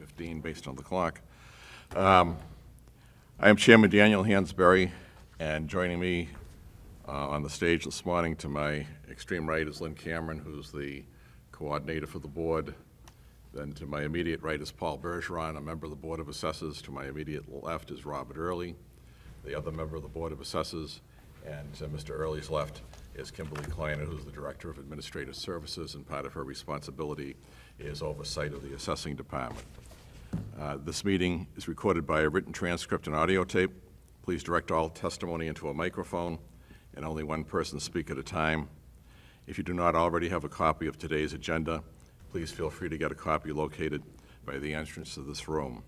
8:15 based on the clock. I am Chairman Daniel Hansberry, and joining me on the stage this morning to my extreme right is Lynn Cameron, who's the coordinator for the board. Then to my immediate right is Paul Bergeron, a member of the Board of Assessors. To my immediate left is Robert Early, the other member of the Board of Assessors. And to Mr. Early's left is Kimberly Kleiner, who's the Director of Administrative Services, and part of her responsibility is oversight of the assessing department. This meeting is recorded by a written transcript and audio tape. Please direct all testimony into a microphone and only one person speak at a time. If you do not already have a copy of today's agenda, please feel free to get a copy located by the entrance to this room.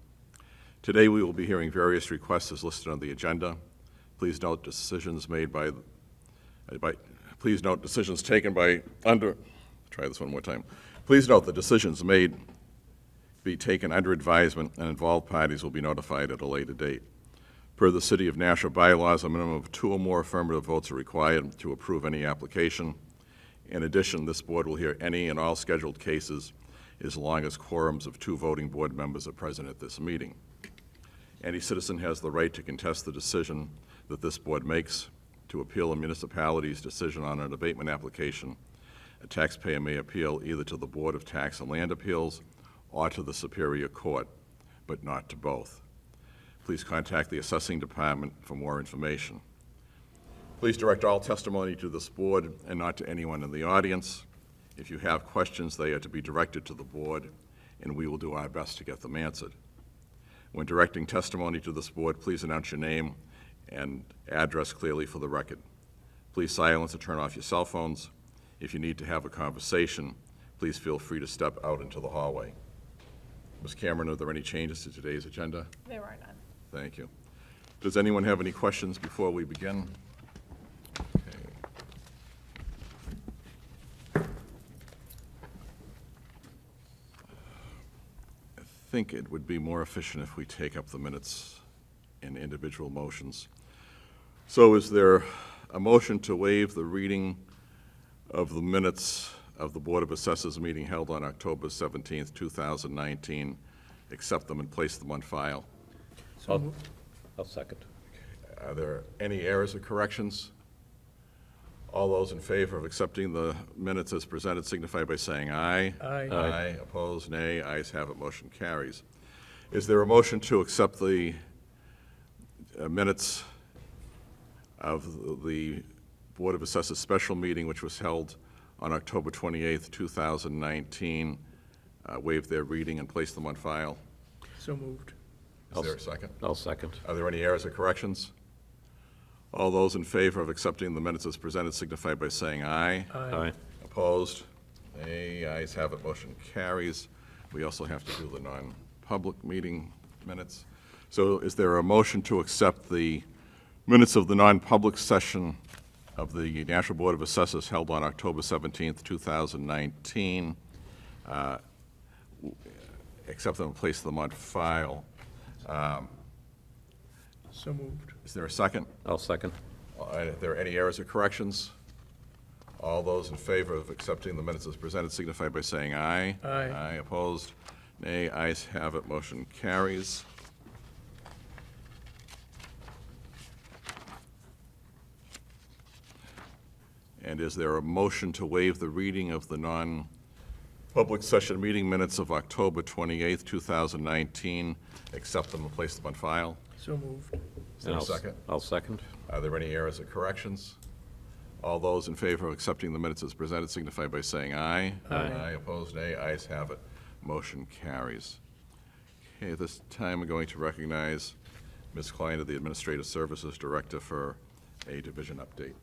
Today we will be hearing various requests as listed on the agenda. Please note decisions made please note decisions taken by try this one more time. Please note the decisions made be taken under advisement, and involved parties will be notified at a later date. Per the City of Nashua bylaws, a minimum of 2 or more affirmative votes are required to approve any application. In addition, this board will hear any and all scheduled cases as long as quorums of 2 voting board members are present at this meeting. Any citizen has the right to contest the decision that this board makes. To appeal a municipality's decision on an abatement application, a taxpayer may appeal either to the Board of Tax and Land Appeals or to the Superior Court, but not to both. Please contact the assessing department for more information. Please direct all testimony to this board and not to anyone in the audience. If you have questions, they are to be directed to the board, and we will do our best to get them answered. When directing testimony to this board, please announce your name and address clearly for the record. Please silence or turn off your cell phones. If you need to have a conversation, please feel free to step out into the hallway. Ms. Cameron, are there any changes to today's agenda? There are none. Thank you. Does anyone have any questions before we begin? Okay. I think it would be more efficient if we take up the minutes in individual motions. So is there a motion to waive the reading of the minutes of the Board of Assessors meeting held on October 17th, 2019, accept them and place them on file? I'll second. Are there any errors or corrections? All those in favor of accepting the minutes as presented signify by saying aye. Aye. Aye. Opposed, nay. Ayes have it. Motion carries. Is there a motion to accept the minutes of the Board of Assessors special meeting, which was held on October 28th, 2019, waive their reading and place them on file? So moved. Is there a second? I'll second. Are there any errors or corrections? All those in favor of accepting the minutes as presented signify by saying aye. Aye. Opposed? Nay. Ayes have it. Motion carries. We also have to do the non-public meeting minutes. So is there a motion to accept the minutes of the non-public session of the National Board of Assessors held on October 17th, 2019, accept them and place them on file? So moved. Is there a second? I'll second. Are there any errors or corrections? All those in favor of accepting the minutes as presented signify by saying aye. Aye. Aye. Opposed? Nay. Ayes have it. Motion carries. And is there a motion to waive the reading of the non-public session meeting minutes of October 28th, 2019, accept them and place them on file? So moved. Is there a second? I'll second. Are there any errors or corrections? All those in favor of accepting the minutes as presented signify by saying aye. Aye. Aye. Opposed, nay. Ayes have it. Motion carries. Okay, at this time we're going to recognize Ms. Kleiner, the Administrative Services Director, for a division update.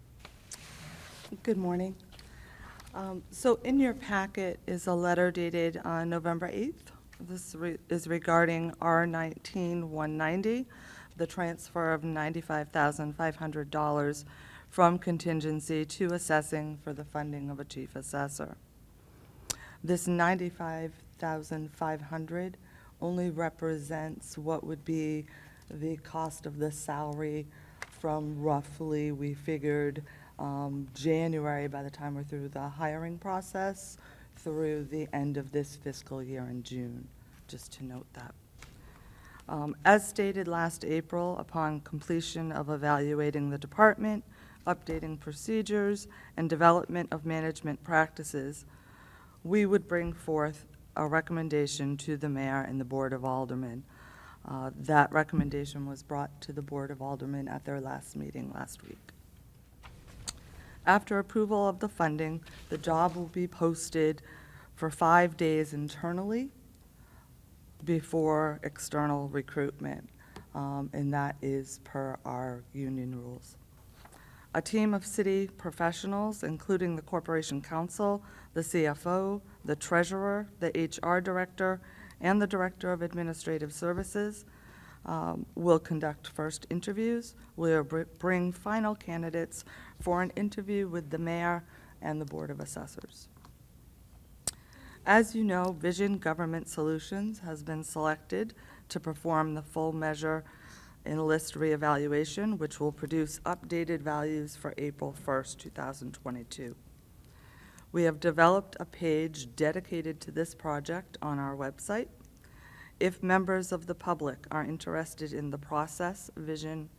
Good morning. So in your packet is a letter dated on November 8th. This is regarding R-19-190, the transfer of $95,500 from contingency to assessing for the funding of a chief assessor. This $95,500 only represents what would be the cost of the salary from roughly, we figured, January, by the time we're through the hiring process, through the end of this fiscal year in June just to note that. As stated last April, upon completion of evaluating the department, updating procedures, and development of management practices, we would bring forth a recommendation to the mayor and the Board of Aldermen. That recommendation was brought to the Board of Aldermen at their last meeting last week. After approval of the funding, the job will be posted for 5 days internally before external recruitment, and that is per our union rules. A team of city professionals, including the Corporation Counsel, the CFO, the Treasurer, the HR Director, and the Director of Administrative Services, will conduct first interviews. We'll bring final candidates for an interview with the mayor and the Board of Assessors. As you know, Vision Government Solutions has been selected to perform the full measure enlist reevaluation, which will produce updated values for April 1st, 2022. We have developed a page dedicated to this project on our website. If members of the public are interested in the process Vision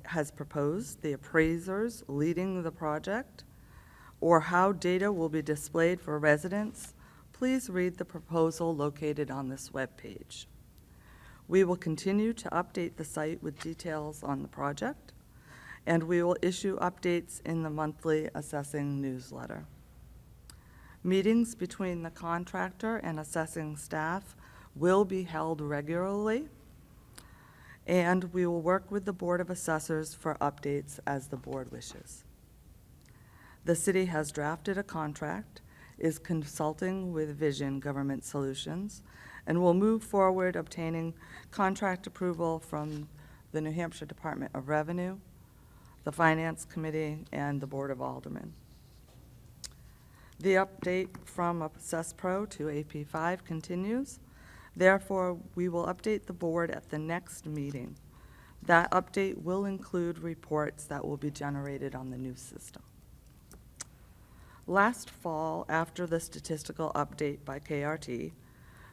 has proposed, the appraisers leading the project, or how data will be displayed for residents, please read the proposal located on this webpage. We will continue to update the site with details on the project, and we will issue updates in the monthly assessing newsletter. Meetings between the contractor and assessing staff will be held regularly, and we will work with the Board of Assessors for updates as the board wishes. The city has drafted a contract, is consulting with Vision Government Solutions, and will move forward obtaining contract approval from the New Hampshire Department of Revenue, the Finance Committee, and the Board of Aldermen. The update from AssessPro to AP5 continues. Therefore, we will update the board at the next meeting. That update will include reports that will be generated on the new system. Last fall, after the statistical update by KRT,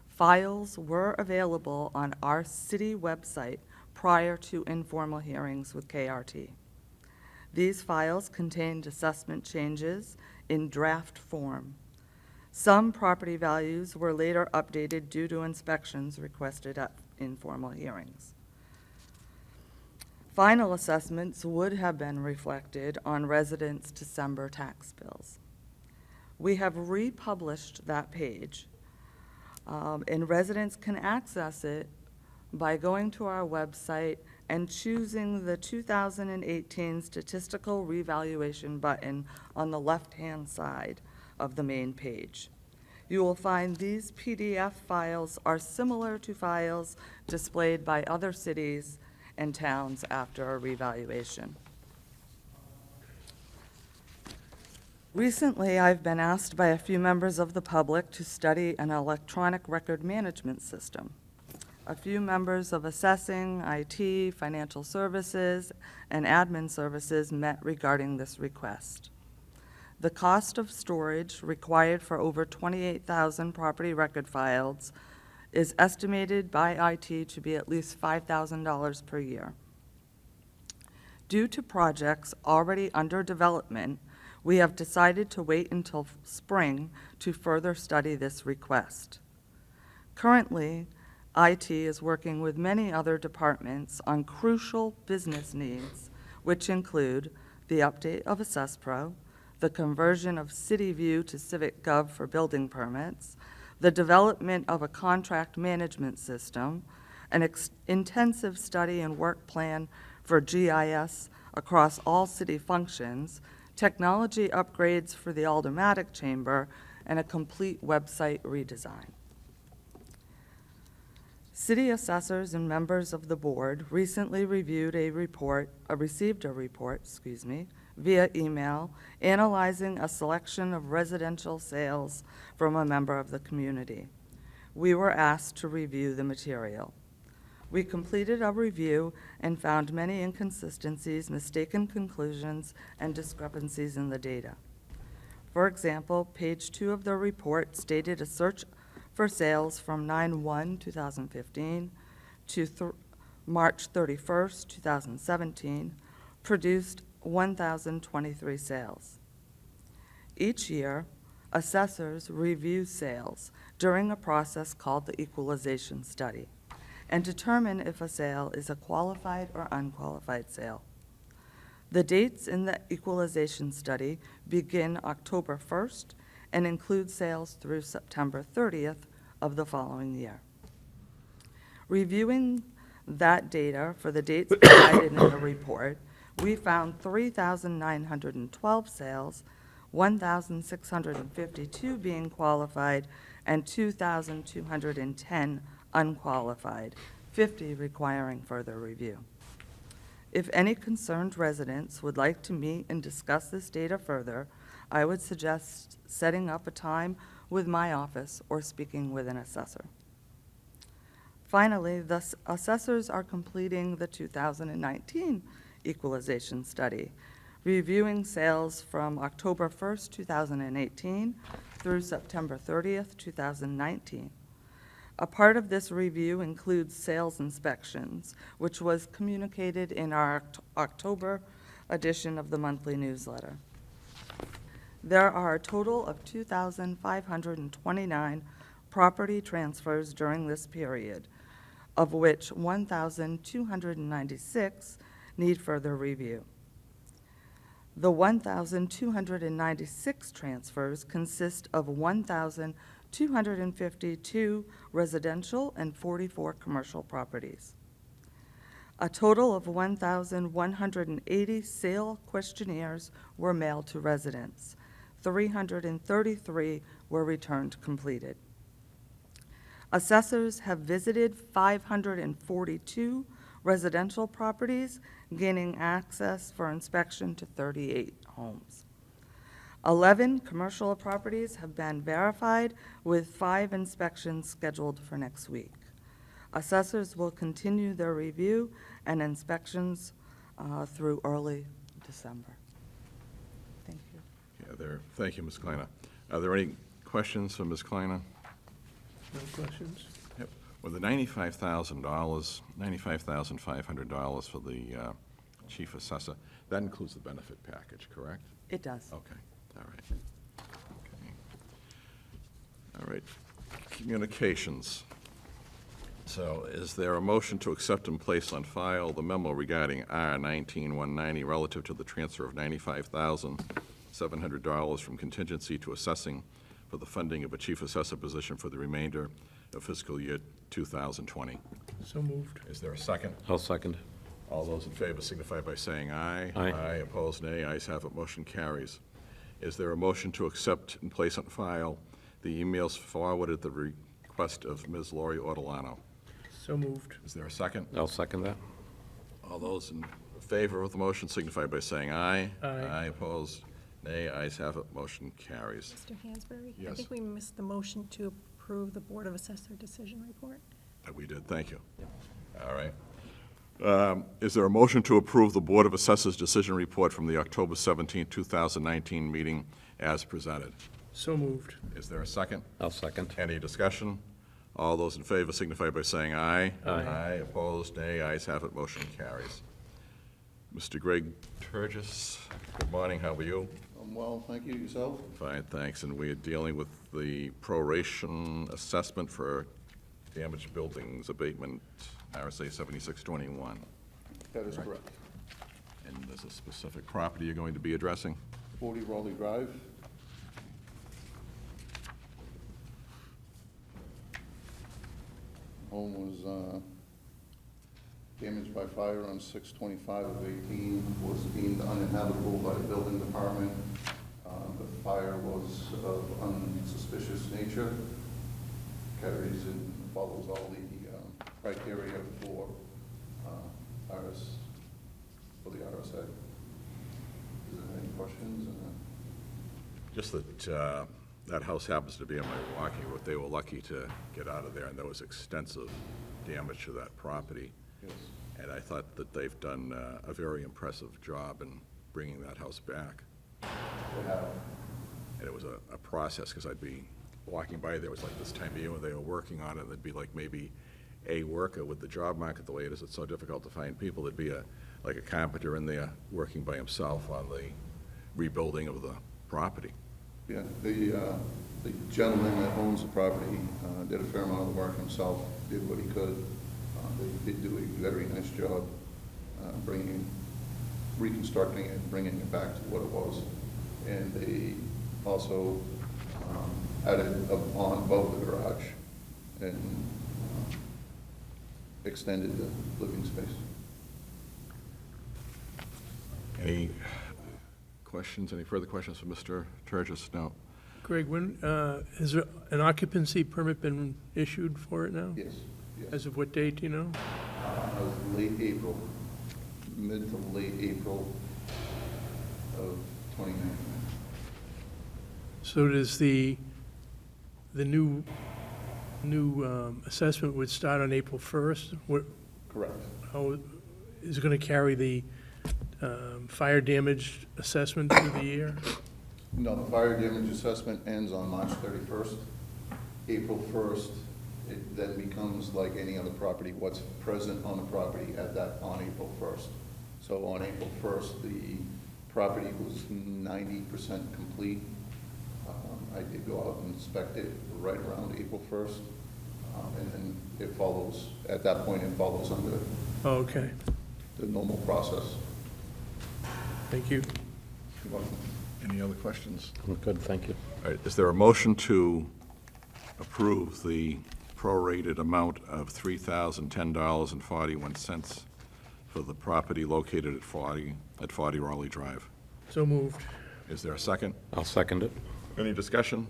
files were available on our city website prior to informal hearings with KRT. These files contained assessment changes in draft form. Some property values were later updated due to inspections requested at informal hearings. Final assessments would have been reflected on residents' December tax bills. We have republished that page, and residents can access it by going to our website and choosing the 2018 Statistical Revaluation button on the left-hand side of the main page. You will find these PDF files are similar to files displayed by other cities and towns after a revaluation. Recently, I've been asked by a few members of the public to study an electronic record management system. A few members of assessing, IT, financial services, and admin services met regarding this request. The cost of storage required for over 28,000 property record files is estimated by IT to be at least $5,000 per year. Due to projects already under development, we have decided to wait until spring to further study this request. Currently, IT is working with many other departments on crucial business needs, which include the update of AssessPro, the conversion of CityView to CivicGov for building permits, the development of a contract management system, an intensive study and work plan for GIS across all city functions, technology upgrades for the Aldermatic Chamber, and a complete website redesign. City assessors and members of the board recently received a report, via email analyzing a selection of residential sales from a member of the community. We were asked to review the material. We completed a review and found many inconsistencies, mistaken conclusions, and discrepancies in the data. For example, page 2 of the report stated a search for sales from 9/1/2015 to March 31st, 2017, produced 1,023 sales. Each year, assessors review sales during a process called the equalization study and determine if a sale is a qualified or unqualified sale. The dates in the equalization study begin October 1st and include sales through September 30th of the following year. Reviewing that data for the dates provided in the report, we found 3,912 sales, 1,652 being qualified, and 2,210 unqualified, 50 requiring further review. If any concerned residents would like to meet and discuss this data further, I would suggest setting up a time with my office or speaking with an assessor. Finally, the assessors are completing the 2019 equalization study, reviewing sales from October 1st, 2018 through September 30th, 2019. A part of this review includes sales inspections, which was communicated in our October edition of the monthly newsletter. There are a total of 2,529 property transfers during this period, of which 1,296 need further review. The 1,296 transfers consist of 1,252 residential and 44 commercial properties. A total of 1,180 sale questionnaires were mailed to residents. 333 were returned completed. Assessors have visited 542 residential properties, gaining access for inspection to 38 homes. 11 commercial properties have been verified, with 5 inspections scheduled for next week. Assessors will continue their review and inspections through early December. Thank you. Thank you, Ms. Kleiner. Are there any questions for Ms. Kleiner? No questions? Yep. Well, the $95,500 for the chief assessor, that includes the benefit package, correct? It does. Okay, all right. Okay. All right, communications. So is there a motion to accept and place on file the memo regarding R-19-190 relative to the transfer of $95,700 from contingency to assessing for the funding of a chief assessor position for the remainder of fiscal year 2020? So moved. Is there a second? I'll second. All those in favor signify by saying aye. Aye. Aye, opposed, nay. Ayes have it, motion carries. Is there a motion to accept and place on file the emails forwarded at the request of Ms. Lori Ortolano? So moved. Is there a second? I'll second that. All those in favor of the motion signify by saying aye. Aye. Aye, opposed, nay. Ayes have it, motion carries. Mr. Hansberry? Yes. I think we missed the motion to approve the Board of Assessor decision report. We did, thank you. All right. Is there a motion to approve the Board of Assessors decision report from the October 17, 2019 meeting as presented? So moved. Is there a second? I'll second. Any discussion? All those in favor signify by saying aye. Aye. Aye, opposed, nay. Ayes have it, motion carries. Mr. Greg Turgis, good morning, how are you? I'm well, thank you. Yourself? Fine, thanks. And we are dealing with the proration assessment for damaged buildings abatement, RSA 7621. That is correct. And there's a specific property you're going to be addressing? 40 Raleigh Drive. Home was damaged by fire on 6/25 of 18, was deemed uninhabitable by the building department. The fire was of unsuspicious nature, carries and follows all the criteria for the RSA. Is there any questions? Just that that house happens to be on Milwaukee, but they were lucky to get out of there, and there was extensive damage to that property. Yes. And I thought that they've done a very impressive job in bringing that house back. They have. And it was a process, because I'd be walking by, there was like this time of year when they were working on it, there'd be like maybe a worker. With the job market the way it is, it's so difficult to find people. There'd be like a carpenter in there working by himself on the rebuilding of the property. Yeah, the gentleman that owns the property did a fair amount of the work himself, did what he could. They did do a very nice job reconstructing it, bringing it back to what it was. And they also added a pond above the garage and extended the living space. Any questions, any further questions for Mr. Turgis? No. Greg, when, has there an occupancy permit been issued for it now? Yes, yes. As of what date, do you know? Late April, mid to late April of 2019. So does the new assessment would start on April 1st? What, Correct. how, is it going to carry the fire damage assessment through the year? No, the fire damage assessment ends on March 31st. April 1st, it then becomes like any other property, what's present on the property on April 1st. So on April 1st, the property was 90% complete. I did go out and inspect it right around April 1st. And then it follows, at that point, it follows under Oh, okay, the normal process. thank you. You're welcome. Any other questions? Good, thank you. All right, is there a motion to approve the prorated amount of $3,010.41 for the property located at 40 Raleigh Drive? So moved. Is there a second? I'll second it. Any discussion?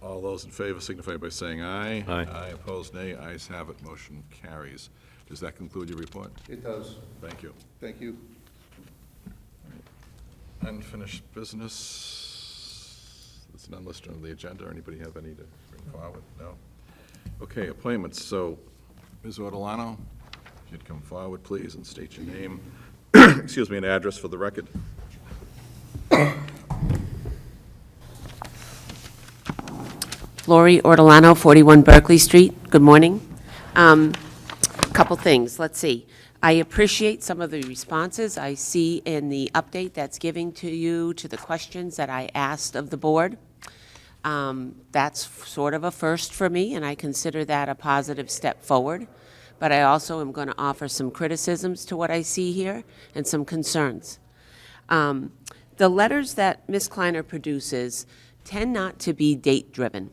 All those in favor signify by saying aye. Aye. Aye, opposed, nay. Ayes have it, motion carries. Does that conclude your report? It does. Thank you. Thank you. Unfinished business. There's none listed on the agenda. Anybody have any to bring forward? No? Okay, appointments. So, Ms. Ortolano, if you'd come forward, please, and state your name, excuse me, and address for the record. Lori Ortolano, 41 Berkeley Street. Good morning. Couple things. Let's see. I appreciate some of the responses I see in the update that's giving to you to the questions that I asked of the board. That's sort of a first for me, and I consider that a positive step forward. But I also am going to offer some criticisms to what I see here and some concerns. The letters that Ms. Kleiner produces tend not to be date-driven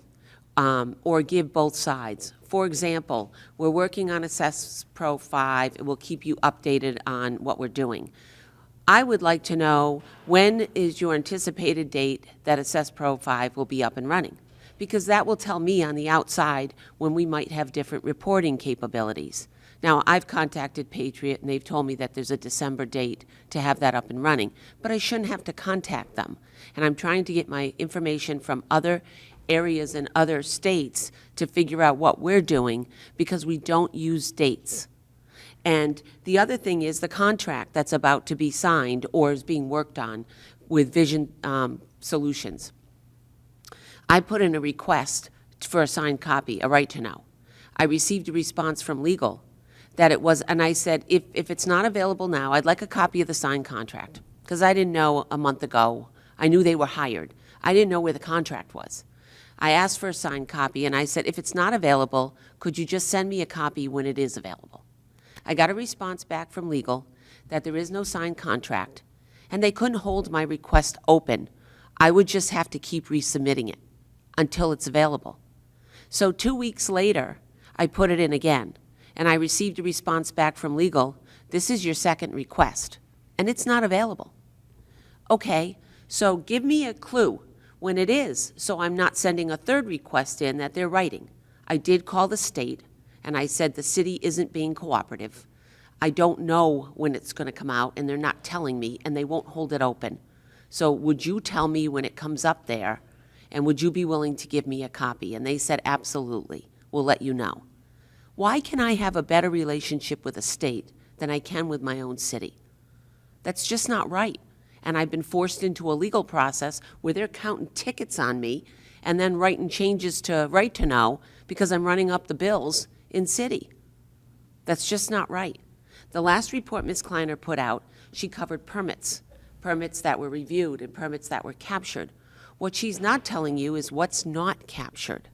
or give both sides. For example, we're working on Assess Pro 5. It will keep you updated on what we're doing. I would like to know, when is your anticipated date that Assess Pro 5 will be up and running? Because that will tell me on the outside when we might have different reporting capabilities. Now, I've contacted Patriot, and they've told me that there's a December date to have that up and running, but I shouldn't have to contact them. And I'm trying to get my information from other areas in other states to figure out what we're doing, because we don't use dates. And the other thing is the contract that's about to be signed or is being worked on with Vision Solutions. I put in a request for a signed copy, a right to know. I received a response from legal that it was, and I said, if it's not available now, I'd like a copy of the signed contract, because I didn't know a month ago. I knew they were hired. I didn't know where the contract was. I asked for a signed copy, and I said, if it's not available, could you just send me a copy when it is available? I got a response back from legal that there is no signed contract, and they couldn't hold my request open. I would just have to keep resubmitting it until it's available. So 2 weeks later, I put it in again, and I received a response back from legal, this is your second request, and it's not available. Okay, so give me a clue when it is, so I'm not sending a third request in that they're writing. I did call the state, and I said the city isn't being cooperative. I don't know when it's going to come out, and they're not telling me, and they won't hold it open. So would you tell me when it comes up there, and would you be willing to give me a copy? And they said, absolutely, we'll let you know. Why can I have a better relationship with a state than I can with my own city? That's just not right. And I've been forced into a legal process where they're counting tickets on me, and then writing changes to right to know because I'm running up the bills in city. That's just not right. The last report Ms. Kleiner put out, she covered permits that were reviewed and permits that were captured. What she's not telling you is what's not captured.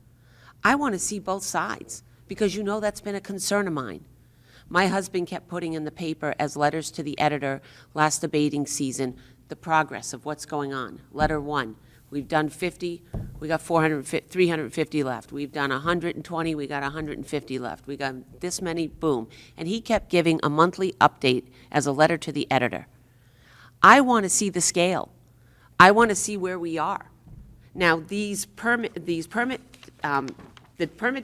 I want to see both sides because you know that's been a concern of mine. My husband kept putting in the paper as letters to the editor last debating season the progress of what's going on. Letter 1, we've done 50, we got 350 left. We've done 120, we got 150 left. We got this many, boom. And he kept giving a monthly update as a letter to the editor. I want to see the scale. I want to see where we are. Now, the permit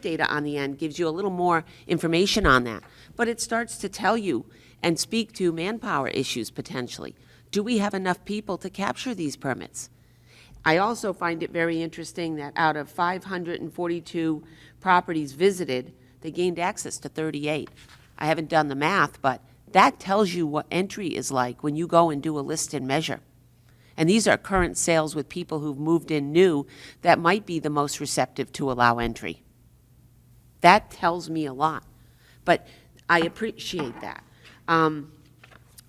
data on the end gives you a little more information on that, but it starts to tell you and speak to manpower issues potentially. Do we have enough people to capture these permits? I also find it very interesting that out of 542 properties visited, they gained access to 38. I haven't done the math, but that tells you what entry is like when you go and do a list and measure. And these are current sales with people who've moved in new that might be the most receptive to allow entry. That tells me a lot, but I appreciate that.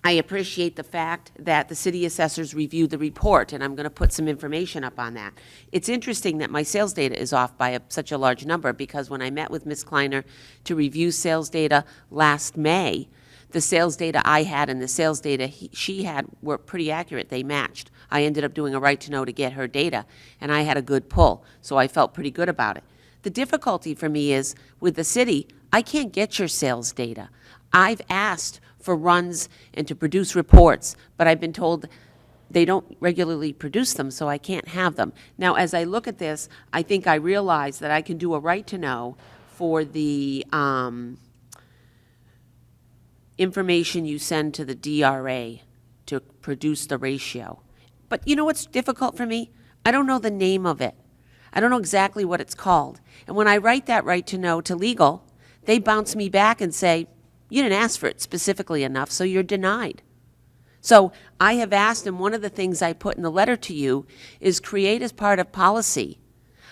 I appreciate the fact that the city assessors reviewed the report, and I'm going to put some information up on that. It's interesting that my sales data is off by such a large number because when I met with Ms. Kleiner to review sales data last May, the sales data I had and the sales data she had were pretty accurate. They matched. I ended up doing a right to know to get her data, and I had a good pull, so I felt pretty good about it. The difficulty for me is with the city, I can't get your sales data. I've asked for runs and to produce reports, but I've been told they don't regularly produce them, so I can't have them. Now, as I look at this, I think I realize that I can do a right to know for the information you send to the DRA to produce the ratio. But you know what's difficult for me? I don't know the name of it. I don't know exactly what it's called. And when I write that right to know to legal, they bounce me back and say, you didn't ask for it specifically enough, so you're denied. So I have asked, and one of the things I put in the letter to you is create as part of policy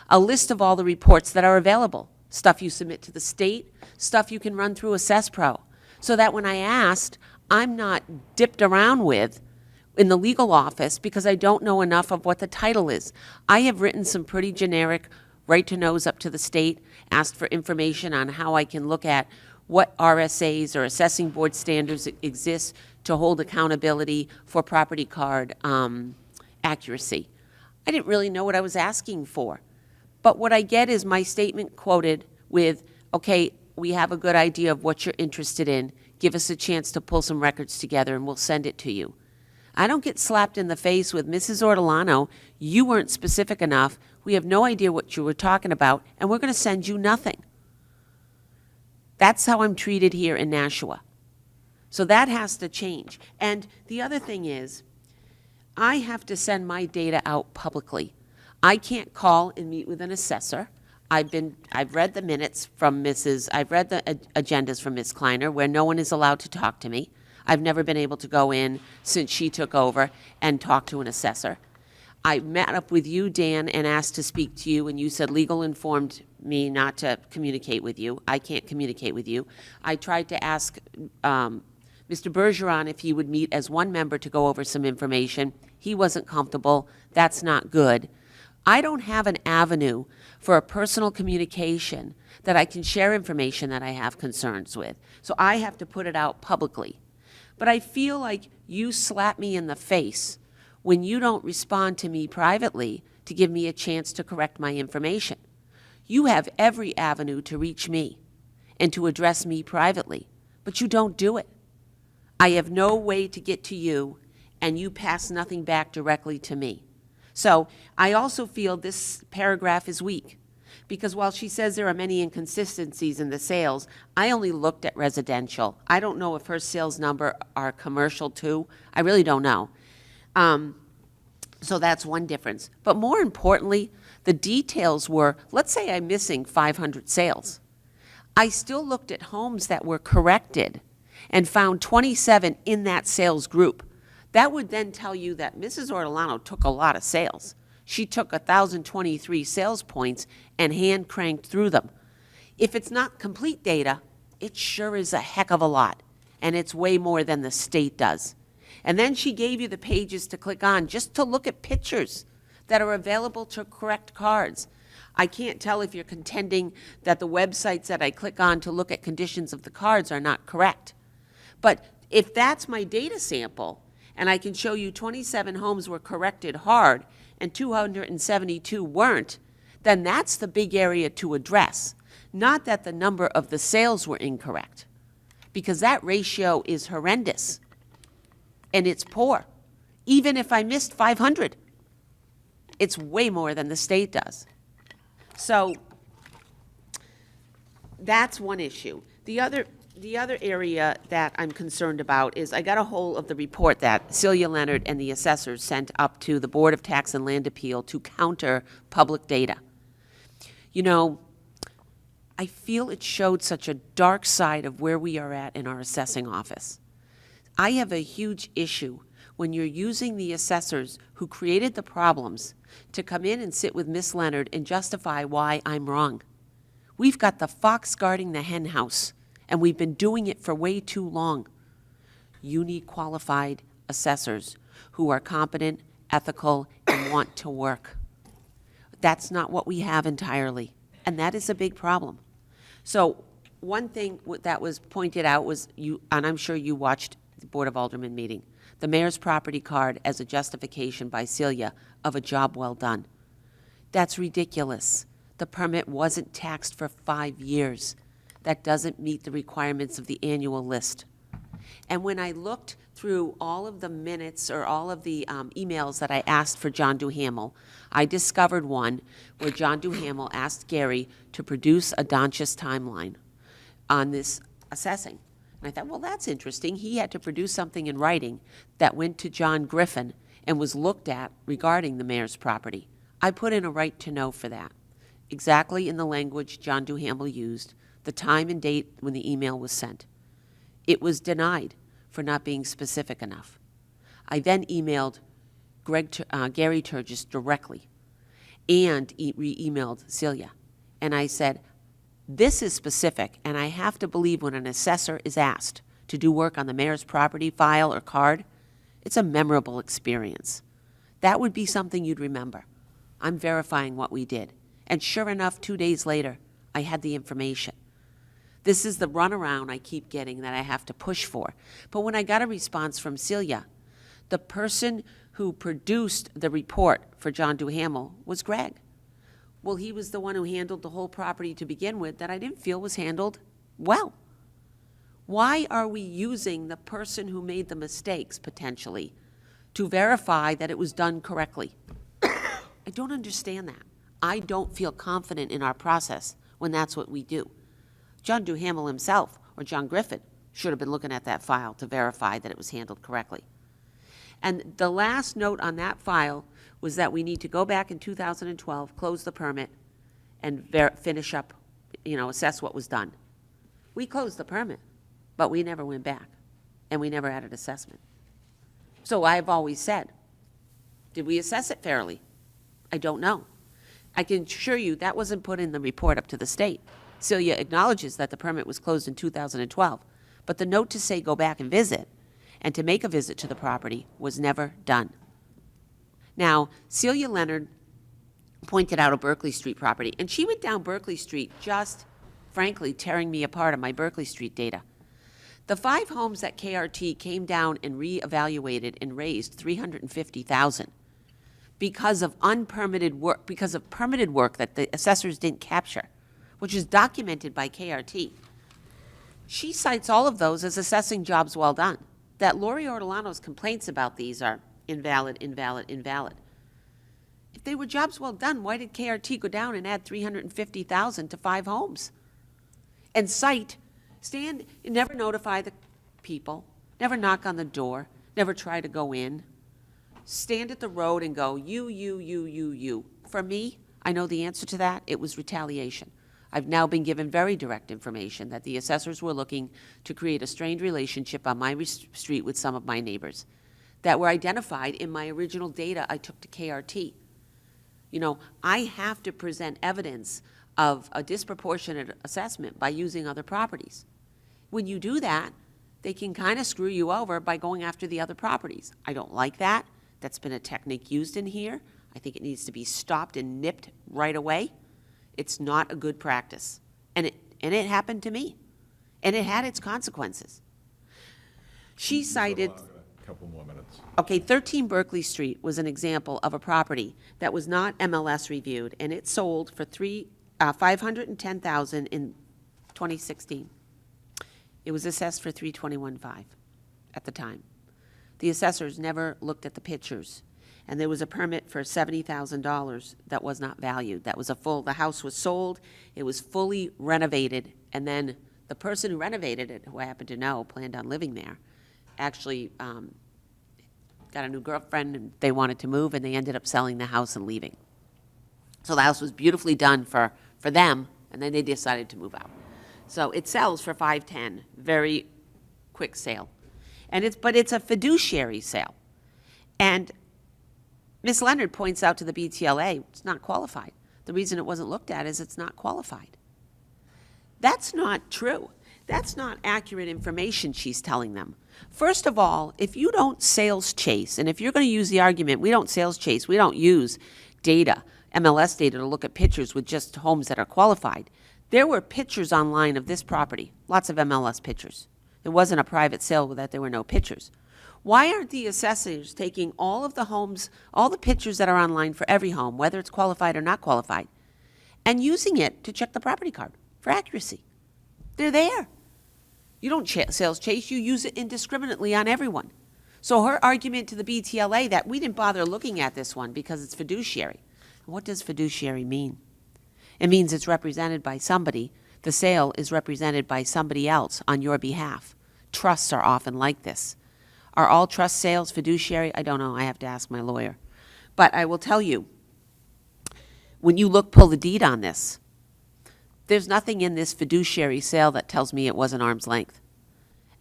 a list of all the reports that are available, stuff you submit to the state, stuff you can run through AssessPro, so that when I asked, I'm not dipped around with in the legal office because I don't know enough of what the title is. I have written some pretty generic right to knows up to the state, asked for information on how I can look at what RSAs or assessing board standards exist to hold accountability for property card accuracy. I didn't really know what I was asking for. But what I get is my statement quoted with, okay, we have a good idea of what you're interested in. Give us a chance to pull some records together and we'll send it to you. I don't get slapped in the face with, Mrs. Ortolano, you weren't specific enough. We have no idea what you were talking about, and we're going to send you nothing. That's how I'm treated here in Nashua. So that has to change. And the other thing is, I have to send my data out publicly. I can't call and meet with an assessor. I've read the minutes from I've read the agendas from Ms. Kleiner where no one is allowed to talk to me. I've never been able to go in since she took over and talk to an assessor. I met up with you, Dan, and asked to speak to you, and you said legal informed me not to communicate with you. I can't communicate with you. I tried to ask Mr. Bergeron if he would meet as one member to go over some information. He wasn't comfortable. That's not good. I don't have an avenue for a personal communication that I can share information that I have concerns with. So I have to put it out publicly. But I feel like you slap me in the face when you don't respond to me privately to give me a chance to correct my information. You have every avenue to reach me and to address me privately, but you don't do it. I have no way to get to you, and you pass nothing back directly to me. So I also feel this paragraph is weak, because while she says there are many inconsistencies in the sales, I only looked at residential. I don't know if her sales number are commercial too. I really don't know. So that's one difference. But more importantly, the details were, let's say I'm missing 500 sales. I still looked at homes that were corrected and found 27 in that sales group. That would then tell you that Mrs. Ortolano took a lot of sales. She took 1,023 sales points and hand cranked through them. If it's not complete data, it sure is a heck of a lot, and it's way more than the state does. And then she gave you the pages to click on just to look at pictures that are available to correct cards. I can't tell if you're contending that the websites that I click on to look at conditions of the cards are not correct. But if that's my data sample, and I can show you 27 homes were corrected hard and 272 weren't, then that's the big area to address. Not that the number of the sales were incorrect, because that ratio is horrendous, and it's poor. Even if I missed 500, it's way more than the state does. So that's one issue. The other area that I'm concerned about is I got a hold of the report that Celia Leonard and the assessors sent up to the Board of Tax and Land Appeal to counter public data. You know, I feel it showed such a dark side of where we are at in our assessing office. I have a huge issue when you're using the assessors who created the problems to come in and sit with Miss Leonard and justify why I'm wrong. We've got the fox guarding the hen house, and we've been doing it for way too long. You need qualified assessors who are competent, ethical, and want to work. That's not what we have entirely, and that is a big problem. So one thing that was pointed out was, and I'm sure you watched the Board of Aldermen meeting, the mayor's property card as a justification by Celia of a job well done. That's ridiculous. The permit wasn't taxed for 5 years. That doesn't meet the requirements of the annual list. And when I looked through all of the minutes or all of the emails that I asked for John Duhamel, I discovered one where John Duhamel asked Gary to produce a Donchis timeline on this assessing. And I thought, well, that's interesting. He had to produce something in writing that went to John Griffin and was looked at regarding the mayor's property. I put in a right to know for that, exactly in the language John Duhamel used, the time and date when the email was sent. It was denied for not being specific enough. I then emailed Gary Turgis directly and re-emailed Celia. And I said, this is specific, and I have to believe when an assessor is asked to do work on the mayor's property file or card, it's a memorable experience. That would be something you'd remember. I'm verifying what we did. And sure enough, 2 days later, I had the information. This is the runaround I keep getting that I have to push for. But when I got a response from Celia, the person who produced the report for John Duhamel was Greg. Well, he was the one who handled the whole property to begin with that I didn't feel was handled well. Why are we using the person who made the mistakes, potentially, to verify that it was done correctly? I don't understand that. I don't feel confident in our process when that's what we do. John Duhamel himself, or John Griffin, should have been looking at that file to verify that it was handled correctly. And the last note on that file was that we need to go back in 2012, close the permit, and finish up, assess what was done. We closed the permit, but we never went back, and we never added assessment. So I've always said, did we assess it fairly? I don't know. I can assure you that wasn't put in the report up to the state. Celia acknowledges that the permit was closed in 2012, but the note to say go back and visit and to make a visit to the property was never done. Now, Celia Leonard pointed out a Berkeley Street property, and she went down Berkeley Street just, frankly, tearing me apart on my Berkeley Street data. The 5 homes that KRT came down and reevaluated and raised $350,000 because of unpermitted work, because of permitted work that the assessors didn't capture, which is documented by KRT. She cites all of those as assessing jobs well done. That Lori Ortolano's complaints about these are invalid, invalid, invalid. If they were jobs well done, why did KRT go down and add $350,000 to 5 homes? And never notify the people, never knock on the door, never try to go in. Stand at the road and go, you. For me, I know the answer to that. It was retaliation. I've now been given very direct information that the assessors were looking to create a strained relationship on my street with some of my neighbors that were identified in my original data I took to KRT. You know, I have to present evidence of a disproportionate assessment by using other properties. When you do that, they can kind of screw you over by going after the other properties. I don't like that. That's been a technique used in here. I think it needs to be stopped and nipped right away. It's not a good practice. And it happened to me. And it had its consequences. She cited, A couple more minutes. okay, 13 Berkeley Street was an example of a property that was not MLS reviewed, and it sold for $510,000 in 2016. It was assessed for $321,500 at the time. The assessors never looked at the pictures, and there was a permit for $70,000 that was not valued. That was the house was sold, it was fully renovated, and then the person who renovated it, who I happen to know, planned on living there, actually got a new girlfriend, and they wanted to move, and they ended up selling the house and leaving. So the house was beautifully done for them, and then they decided to move out. So it sells for $510,000, very quick sale. But it's a fiduciary sale. And Ms. Leonard points out to the BTLA, it's not qualified. The reason it wasn't looked at is it's not qualified. That's not true. That's not accurate information she's telling them. First of all, if you don't sales chase, and if you're going to use the argument, we don't sales chase, we don't use data, MLS data, to look at pictures with just homes that are qualified. There were pictures online of this property, lots of MLS pictures. It wasn't a private sale that there were no pictures. Why aren't the assessors taking all of the homes, all the pictures that are online for every home, whether it's qualified or not qualified, and using it to check the property card for accuracy? They're there. You don't sales chase, you use it indiscriminately on everyone. So her argument to the BTLA that we didn't bother looking at this one because it's fiduciary. What does fiduciary mean? It means it's represented by somebody. The sale is represented by somebody else on your behalf. Trusts are often like this. Are all trust sales fiduciary? I don't know. I have to ask my lawyer. But I will tell you, when you pull the deed on this, there's nothing in this fiduciary sale that tells me it was an arm's length.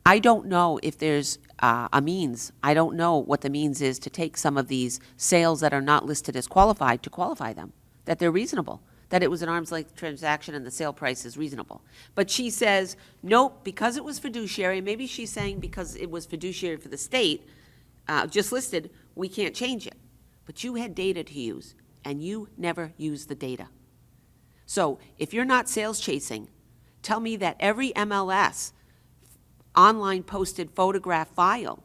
I don't know if there's a means. I don't know what the means is to take some of these sales that are not listed as qualified to qualify them, that they're reasonable, that it was an arm's length transaction and the sale price is reasonable. But she says, nope, because it was fiduciary, maybe she's saying because it was fiduciary for the state, just listed, we can't change it. But you had data to use, and you never used the data. So if you're not sales chasing, tell me that every MLS online posted photograph file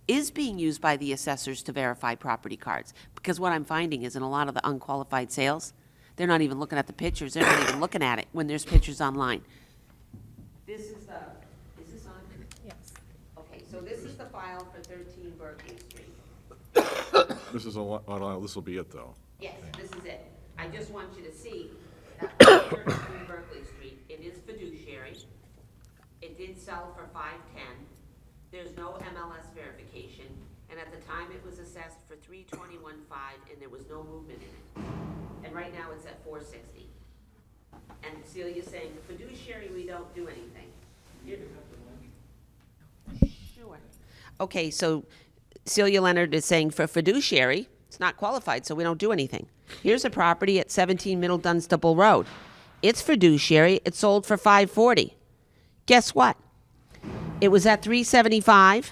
is being used by the assessors to verify property cards. Because what I'm finding is in a lot of the unqualified sales, they're not even looking at the pictures. They're not even looking at it when there's pictures online. Is this on? Yes. Okay, so this is the file for 13 Berkeley Street. This is this will be it, though. Yes, this is it. I just want you to see that 13 Berkeley Street, it is fiduciary. It did sell for $510,000. There's no MLS verification. And at the time, it was assessed for $321,500, and there was no movement in it. And right now, it's at $460,000. And Celia's saying, fiduciary, we don't do anything. Sure. Okay, so Celia Leonard is saying for fiduciary, it's not qualified, so we don't do anything. Here's a property at 17 Middle Dunstable Road. It's fiduciary. It sold for $540,000. Guess what? It was at $375,000,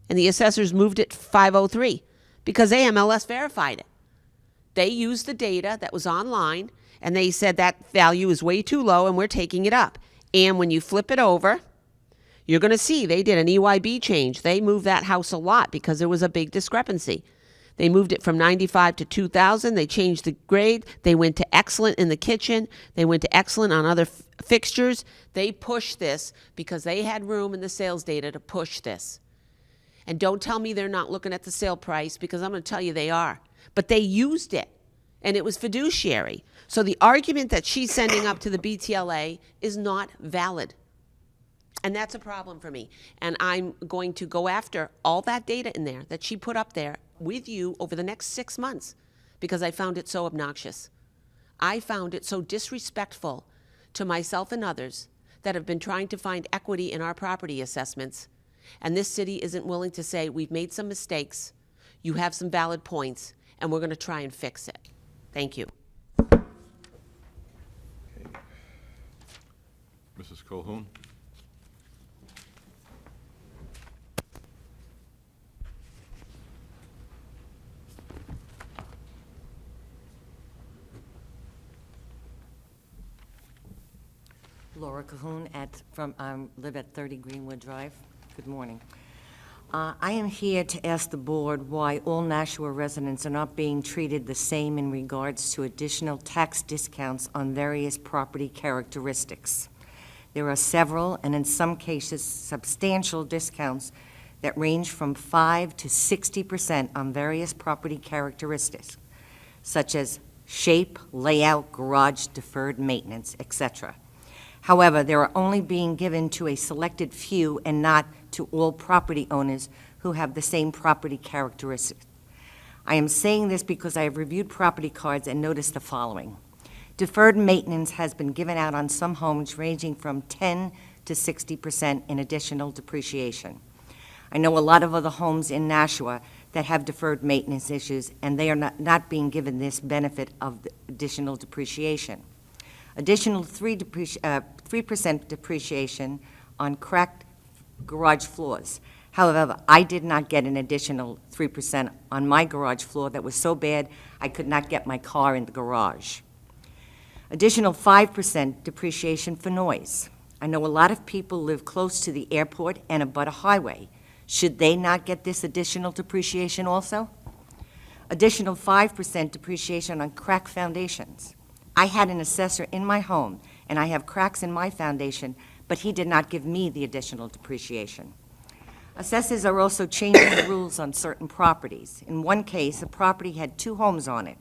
and the assessors moved it to $503,000 because they MLS verified it. They used the data that was online, and they said that value is way too low, and we're taking it up. And when you flip it over, you're going to see they did an EYB change. They moved that house a lot because there was a big discrepancy. They moved it from 95 to 2,000. They changed the grade. They went to excellent in the kitchen. They went to excellent on other fixtures. They pushed this because they had room in the sales data to push this. And don't tell me they're not looking at the sale price, because I'm going to tell you they are. But they used it, and it was fiduciary. So the argument that she's sending up to the BTLA is not valid. And that's a problem for me. And I'm going to go after all that data in there that she put up there with you over the next 6 months, because I found it so obnoxious. I found it so disrespectful to myself and others that have been trying to find equity in our property assessments. And this city isn't willing to say, we've made some mistakes, you have some valid points, and we're going to try and fix it. Thank you. Mrs. Colhoun? Laura Cahoon live at 30 Greenwood Drive. Good morning. I am here to ask the board why all Nashua residents are not being treated the same in regards to additional tax discounts on various property characteristics. There are several, and in some cases, substantial discounts that range from 5 to 60% on various property characteristics, such as shape, layout, garage, deferred maintenance, etc. However, they are only being given to a selected few and not to all property owners who have the same property characteristics. I am saying this because I have reviewed property cards and noticed the following. Deferred maintenance has been given out on some homes ranging from 10 to 60% in additional depreciation. I know a lot of other homes in Nashua that have deferred maintenance issues, and they are not being given this benefit of the additional depreciation. Additional 3% depreciation on cracked garage floors. However, I did not get an additional 3% on my garage floor that was so bad I could not get my car in the garage. Additional 5% depreciation for noise. I know a lot of people live close to the airport and abut a highway. Should they not get this additional depreciation also? Additional 5% depreciation on cracked foundations. I had an assessor in my home, and I have cracks in my foundation, but he did not give me the additional depreciation. Assessors are also changing the rules on certain properties. In one case, a property had 2 homes on it.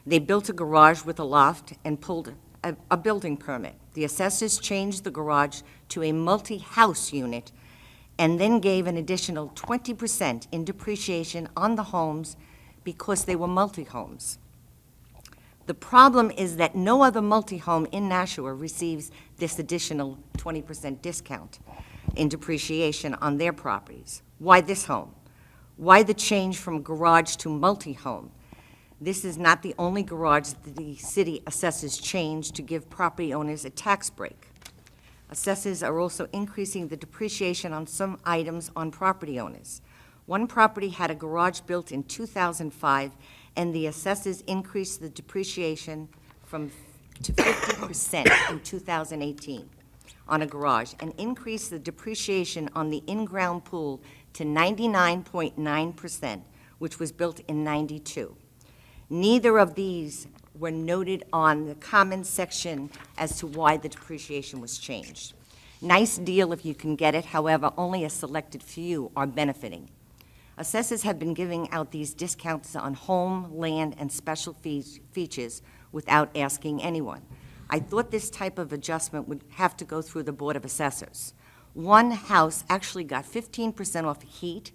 They built a garage with a loft and pulled a building permit. The assessors changed the garage to a multi-house unit and then gave an additional 20% in depreciation on the homes because they were multi-homes. The problem is that no other multi-home in Nashua receives this additional 20% discount in depreciation on their properties. Why this home? Why the change from garage to multi-home? This is not the only garage that the city assessors changed to give property owners a tax break. Assessors are also increasing the depreciation on some items on property owners. One property had a garage built in 2005, and the assessors increased the depreciation to 50% in 2018 on a garage, and increased the depreciation on the in-ground pool to 99.9%, which was built in '92. Neither of these were noted on the comment section as to why the depreciation was changed. Nice deal if you can get it, however, only a selected few are benefiting. Assessors have been giving out these discounts on home, land, and special features without asking anyone. I thought this type of adjustment would have to go through the Board of Assessors. One house actually got 15% off heat,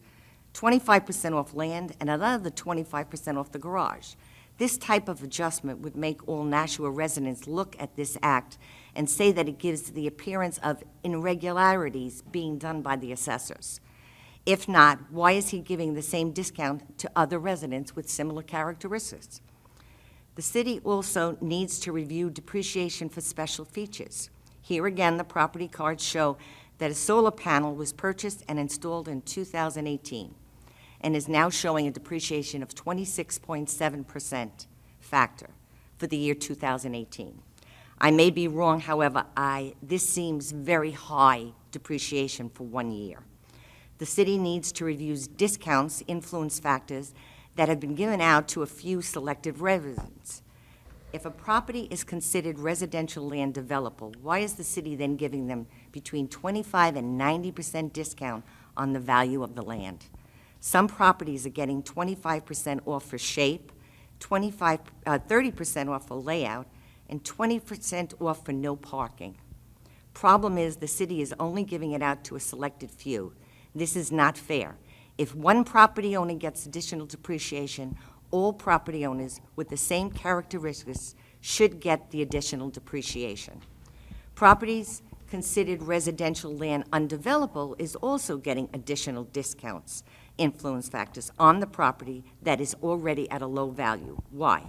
25% off land, and another 25% off the garage. This type of adjustment would make all Nashua residents look at this act and say that it gives the appearance of irregularities being done by the assessors. If not, why is he giving the same discount to other residents with similar characteristics? The city also needs to review depreciation for special features. Here again, the property cards show that a solar panel was purchased and installed in 2018 and is now showing a depreciation of 26.7% factor for the year 2018. I may be wrong, however, this seems very high depreciation for 1 year. The city needs to review discounts, influence factors that have been given out to a few selected residents. If a property is considered residential land developable, why is the city then giving them between 25 and 90% discount on the value of the land? Some properties are getting 25% off for shape, 30% off for layout, and 20% off for no parking. Problem is, the city is only giving it out to a selected few. This is not fair. If one property owner gets additional depreciation, all property owners with the same characteristics should get the additional depreciation. Properties considered residential land undevelopable is also getting additional discounts, influence factors on the property that is already at a low value. Why?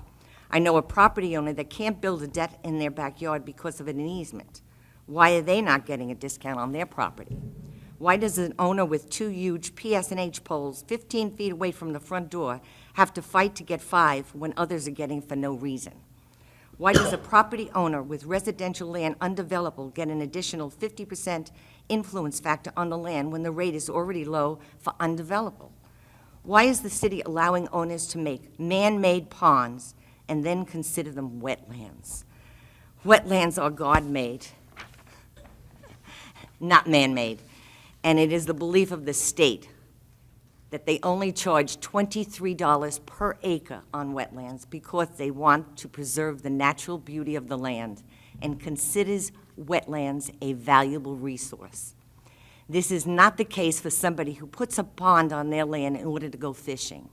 I know a property owner that can't build a deck in their backyard because of an easement. Why are they not getting a discount on their property? Why does an owner with 2 huge PS&H poles 15 feet away from the front door have to fight to get 5 when others are getting for no reason? Why does a property owner with residential land undevelopable get an additional 50% influence factor on the land when the rate is already low for undevelopable? Why is the city allowing owners to make man-made ponds and then consider them wetlands? Wetlands are God-made, not man-made. And it is the belief of the state that they only charge $23 per acre on wetlands because they want to preserve the natural beauty of the land and considers wetlands a valuable resource. This is not the case for somebody who puts a pond on their land in order to go fishing.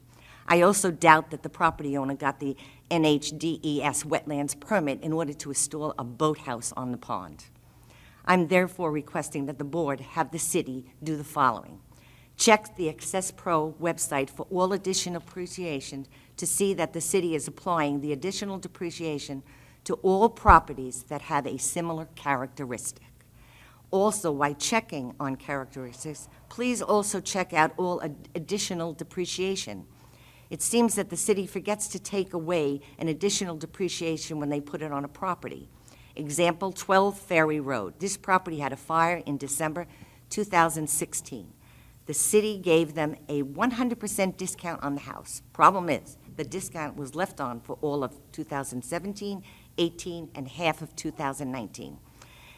I also doubt that the property owner got the NHDES wetlands permit in order to install a boathouse on the pond. I'm therefore requesting that the board have the city do the following. Check the Access Pro website for all additional depreciation to see that the city is applying the additional depreciation to all properties that have a similar characteristic. Also, while checking on characteristics, please also check out all additional depreciation. It seems that the city forgets to take away an additional depreciation when they put it on a property. Example, 12 Ferry Road. This property had a fire in December 2016. The city gave them a 100% discount on the house. Problem is, the discount was left on for all of 2017, 18, and half of 2019.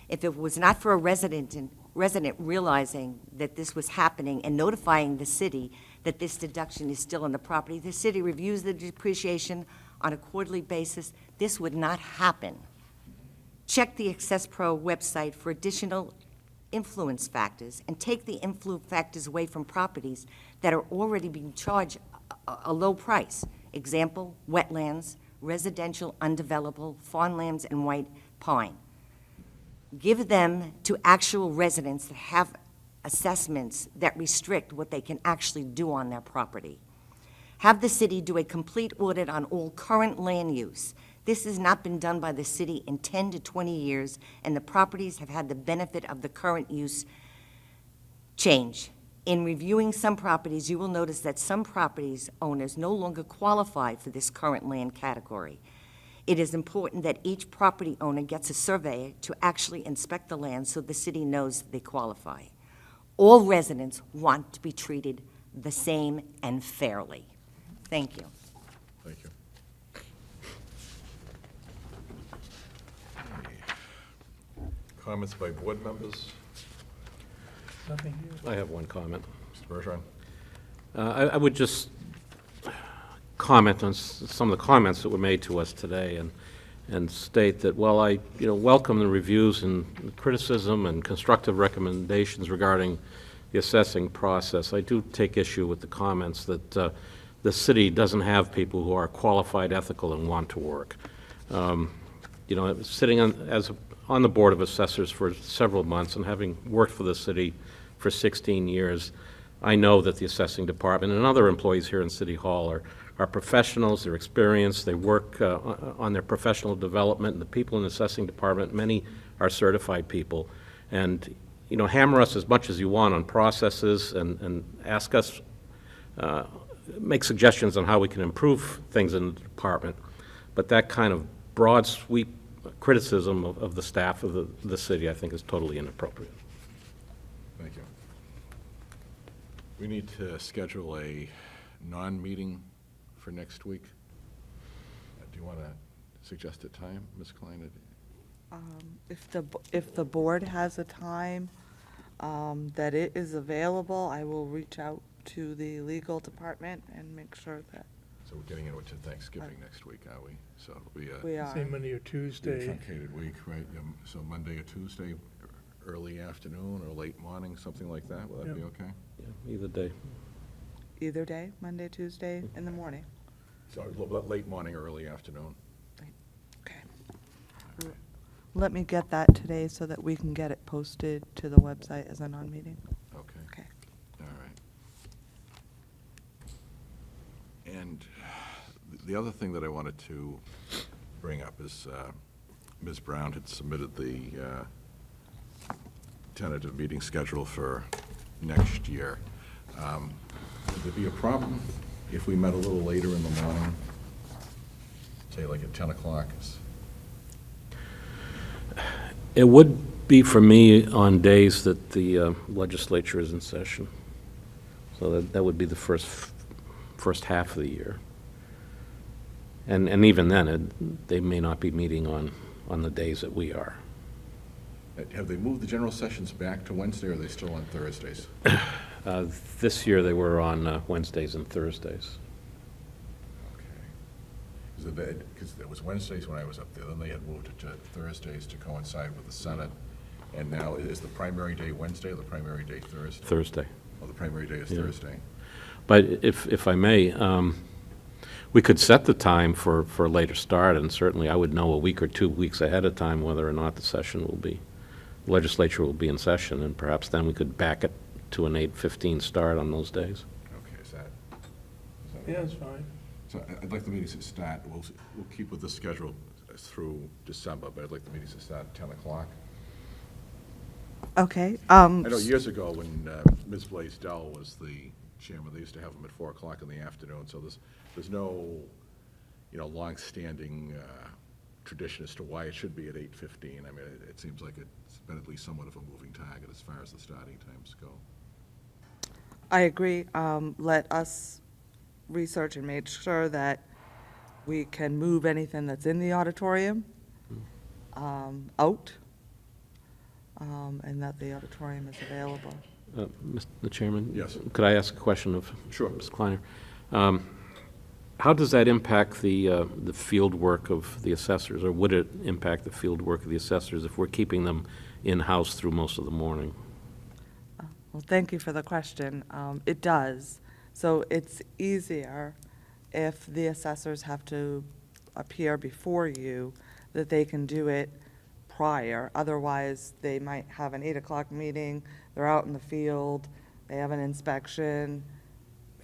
If it was not for a resident realizing that this was happening and notifying the city that this deduction is still on the property, the city reviews the depreciation on a quarterly basis, this would not happen. Check the Access Pro website for additional influence factors and take the influence factors away from properties that are already being charged a low price. Example, wetlands, residential undevelopable, farmlands, and white pine. Give them to actual residents that have assessments that restrict what they can actually do on their property. Have the city do a complete audit on all current land use. This has not been done by the city in 10 to 20 years, and the properties have had the benefit of the current use change. In reviewing some properties, you will notice that some properties owners no longer qualify for this current land category. It is important that each property owner gets a surveyor to actually inspect the land so the city knows they qualify. All residents want to be treated the same and fairly. Thank you. Thank you. Comments by board members? Nothing here. I have one comment. Mr. Bergeron? I would just comment on some of the comments that were made to us today and state that while I welcome the reviews and criticism and constructive recommendations regarding the assessing process, I do take issue with the comments that the city doesn't have people who are qualified, ethical, and want to work. Sitting on the Board of Assessors for several months and having worked for the city for 16 years, I know that the assessing department and other employees here in City Hall are professionals, they're experienced, they work on their professional development, and the people in the assessing department, many are certified people. And, hammer us as much as you want on processes and ask us, make suggestions on how we can improve things in the department. But that kind of broad sweep criticism of the staff of the city, I think, is totally inappropriate. Thank you. We need to schedule a non-meeting for next week. Do you want to suggest a time, Ms. Klein? If the board has a time that it is available, I will reach out to the legal department and make sure that So we're getting into Thanksgiving next week, are we? So it'll be we a are. Say Monday or be a Tuesday. truncated week, right? So Monday or Tuesday, early afternoon or late morning, something like that. Will that be okay? Yeah, either day. Either day, Monday, Tuesday, in the morning. So late morning, early afternoon. Okay. Let me get that today so that we can get it posted to the website as a non-meeting. Okay. Okay. All right. And The other thing that I wanted to bring up is Ms. Brown had submitted the tentative meeting schedule for next year. Would there be a problem if we met a little later in the morning, say like at 10 o'clock? It would be for me on days that the legislature is in session. So that would be the first half of the year. And even then, they may not be meeting on the days that we are. Have they moved the general sessions back to Wednesday, or are they still on Thursdays? This year, they were on Wednesdays and Thursdays. Okay. Because it was Wednesdays when I was up there, then they had moved it to Thursdays to coincide with the Senate. And now, is the primary day Wednesday or the primary day Thursday? Thursday. Oh, the primary day is Yeah. Thursday. But if I may, we could set the time for a later start, and certainly I would know a week or 2 weeks ahead of time whether or not the legislature will be in session, and perhaps then we could back it to an 8:15 start on those days. Okay, is that? Yeah, it's fine. So I'd like the meetings to start, we'll keep with the schedule through December, but I'd like the meetings to start at 10 o'clock. Okay. I know years ago when Ms. Blaisdell was the chairman, they used to have them at 4 o'clock in the afternoon, so there's no, long-standing tradition as to why it should be at 8:15. I mean, it seems like it's been at least somewhat of a moving target as far as the starting times go. I agree. Let us research and make sure that we can move anything that's in the auditorium out, and that the auditorium is available. Mr. Chairman? Yes. Could I ask a question of Sure. Ms. Kleiner? How does that impact the field work of the assessors, or would it impact the field work of the assessors if we're keeping them in-house through most of the morning? Well, thank you for the question. It does. So it's easier if the assessors have to appear before you, that they can do it prior. Otherwise, they might have an 8 o'clock meeting, they're out in the field, they have an inspection,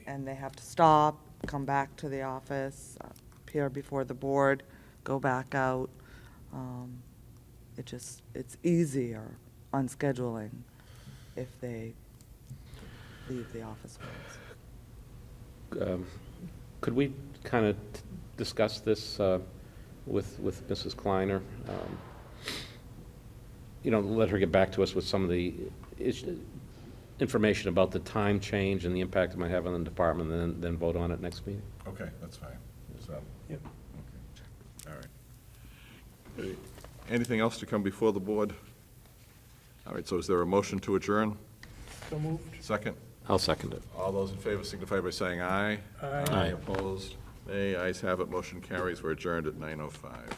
and they have to stop, come back to the office, appear before the board, go back out. It's easier on scheduling if they leave the office hours. Could we kind of discuss this with Mrs. Kleiner? Let her get back to us with some of the information about the time change and the impact it might have on the department, and then vote on it next meeting? Okay, that's fine. So, Yep. okay, all right. Okay. Anything else to come before the board? All right, so is there a motion to adjourn? So moved. Second? I'll second it. All those in favor signify by saying aye. Aye. Aye. Opposed? Nay. Ayes have it. Motion carries. We're adjourned at 9:05.